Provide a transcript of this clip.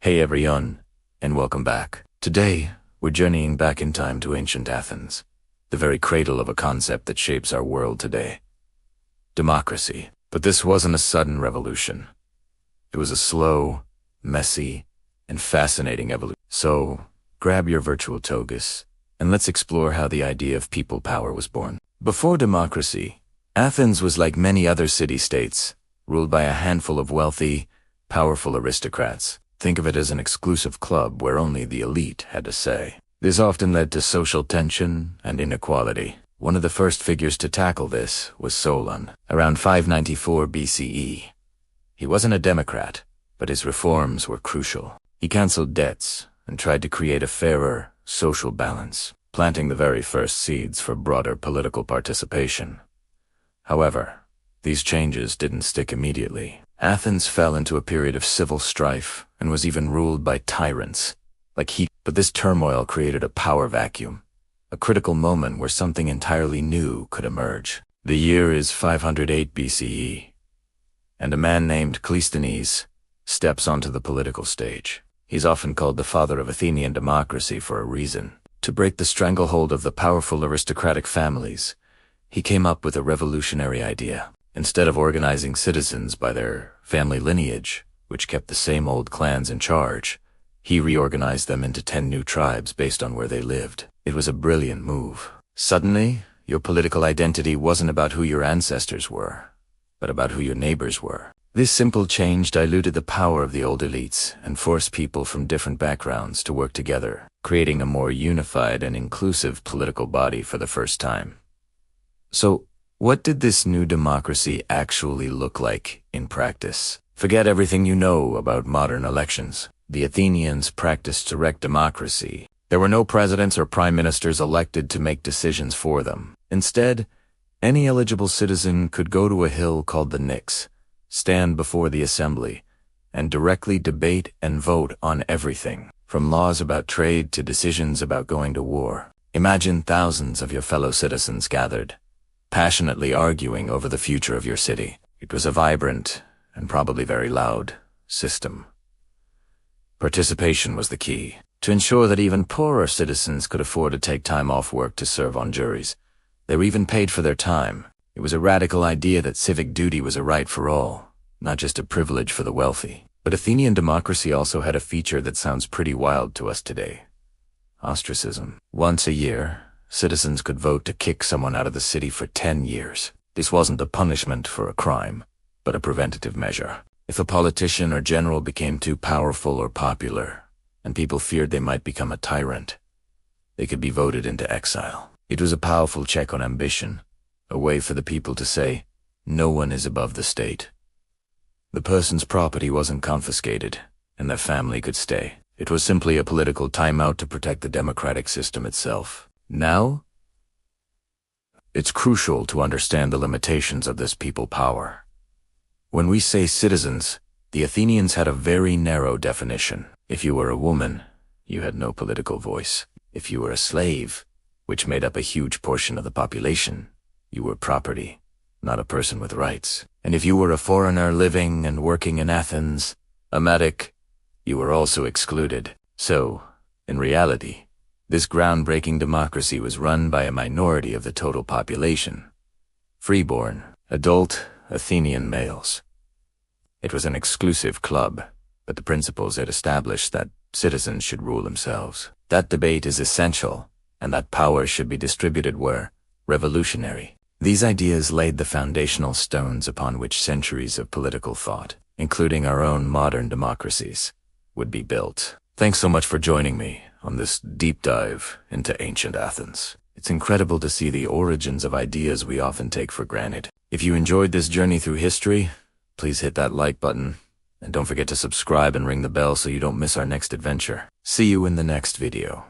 Hey everyone, and welcome back. Today, we're journeying back in time to ancient Athens, the very cradle of a concept that shapes our world today. Democracy. But this wasn't a sudden revolution. It was a slow, messy, and fascinating evolution. So, grab your virtual togas, and let's explore how the idea of people power was born. Before democracy, Athens was like many other city-states, ruled by a handful of wealthy, powerful aristocrats. Think of it as an exclusive club where only the elite had a say. This often led to social tension and inequality. One of the first figures to tackle this was Solon, around 594 BCE. He wasn't a democrat, but his reforms were crucial. He canceled debts and tried to create a fairer social balance, planting the very first seeds for broader political participation. However, these changes didn't stick immediately. Athens fell into a period of civil strife and was even ruled by tyrants, but this turmoil created a power vacuum, a critical moment where something entirely new could emerge. The year is 508 BCE, and a man named Cleisthenes steps onto the political stage. He's often called the father of Athenian democracy for a reason. To break the stranglehold of the powerful aristocratic families, he came up with a revolutionary idea. Instead of organizing citizens by their family lineage, which kept the same old clans in charge, he reorganized them into 10 new tribes based on where they lived. It was a brilliant move. Suddenly, your political identity wasn't about who your ancestors were, but about who your neighbors were. This simple change diluted the power of the old elites and forced people from different backgrounds to work together, creating a more unified and inclusive political body for the first time. So, what did this new democracy actually look like in practice? Forget everything you know about modern elections. The Athenians practiced direct democracy. There were no presidents or prime ministers elected to make decisions for them. Instead, any eligible citizen could go to a hill called the Nix, stand before the assembly, and directly debate and vote on everything, from laws about trade to decisions about going to war. Imagine thousands of your fellow citizens gathered, passionately arguing over the future of your city. It was a vibrant, and probably very loud, system. Participation was the key. To ensure that even poorer citizens could afford to take time off work to serve on juries, they were even paid for their time. It was a radical idea that civic duty was a right for all, not just a privilege for the wealthy. But Athenian democracy also had a feature that sounds pretty wild to us today: ostracism. Once a year, citizens could vote to kick someone out of the city for 10 years. This wasn't a punishment for a crime, but a preventative measure. If a politician or general became too powerful or popular, and people feared they might become a tyrant, they could be voted into exile. It was a powerful check on ambition, a way for the people to say, no one is above the state. The person's property wasn't confiscated, and their family could stay. It was simply a political timeout to protect the democratic system itself. Now, it's crucial to understand the limitations of this people power. When we say citizens, the Athenians had a very narrow definition. If you were a woman, you had no political voice. If you were a slave, which made up a huge portion of the population, you were property, not a person with rights. And if you were a foreigner living and working in Athens, a metic, you were also excluded. So, in reality, this groundbreaking democracy was run by a minority of the total population: freeborn, adult Athenian males. It was an exclusive club, but the principles had established that citizens should rule themselves. That debate is essential, and that power should be distributed were revolutionary. These ideas laid the foundational stones upon which centuries of political thought, including our own modern democracies, would be built. Thanks so much for joining me on this deep dive into ancient Athens. It's incredible to see the origins of ideas we often take for granted. If you enjoyed this journey through history, please hit that like button, and don't forget to subscribe and ring the bell so you don't miss our next adventure. See you in the next video.